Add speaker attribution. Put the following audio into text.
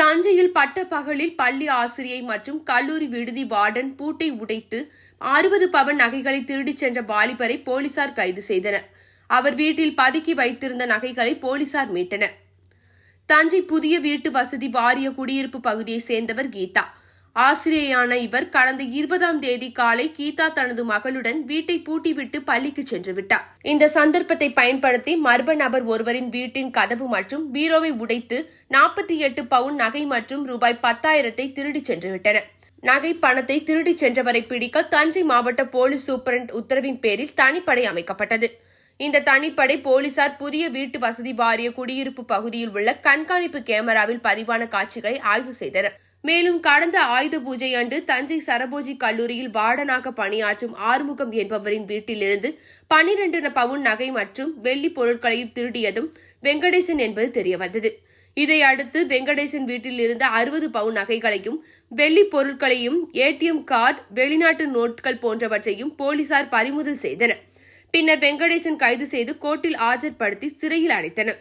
Speaker 1: தஞ்சையில் பட்டப்பகலில் பள்ளி ஆசிரியை மற்றும் கல்லூரி விடுதி வார்டன் பூட்டை உடைத்து 60 பவன் நகைகளை திருடிச் சென்ற வாலிபரை போலீசார் கைது செய்தனர். அவர் வீட்டில் பதுக்கி வைத்திருந்த நகைகளை போலீசார் மீட்டனர். தஞ்சை புதிய வீட்டு வசதி வாரிய குடியிருப்பு பகுதியைச் சேர்ந்தவர் கீதா. ஆசிரியையான இவர் கடந்த 20ஆம் தேதி காலை கீதா தனது மகளுடன் வீட்டை பூட்டிவிட்டு பள்ளிக்கு சென்று விட்டார். இந்த சந்தர்ப்பத்தை பயன்படுத்தி மர்ம நபர் ஒருவரின் வீட்டின் கதவு மற்றும் பீரோவை உடைத்து 48 பவுன் நகை மற்றும் ரூபாய் 10,000 திருடிச் சென்று விட்டனர். நகை பணத்தை திருடிச் சென்றவரை பிடிக்க தஞ்சை மாவட்ட போலீஸ் சூப்பரண்ட் உத்தரவின் பேரில் தனிப்படை அமைக்கப்பட்டது. இந்த தனிப்படை போலீசார் புதிய வீட்டு வசதி வாரிய குடியிருப்பு பகுதியில் உள்ள கண்காணிப்பு கேமராவில் பதிவான காட்சிகளை ஆய்வு செய்தனர். மேலும் கடந்த ஆயுத பூஜை அன்று தஞ்சை சரபோஜி கல்லூரியில் வார்டனாக பணியாற்றும் ஆறுமுகம் என்பவரின் வீட்டிலிருந்து 12 பவுன் நகை மற்றும் வெள்ளி பொருட்களை திருடியதும் வெங்கடேசன் என்பது தெரியவந்தது. இதையடுத்து வெங்கடேசன் வீட்டில் இருந்த 60 பவுன் நகைகளையும் வெள்ளி பொருட்களையும் ஏடிஎம் கார்டு வெளிநாட்டு நோட்டுகள் போன்றவற்றையும் போலீசார் பறிமுதல் செய்தனர். பின்னர் வெங்கடேசன் கைது செய்து கோர்ட்டில் ஆஜர்படுத்தி சிறையில் அடைத்தனர்.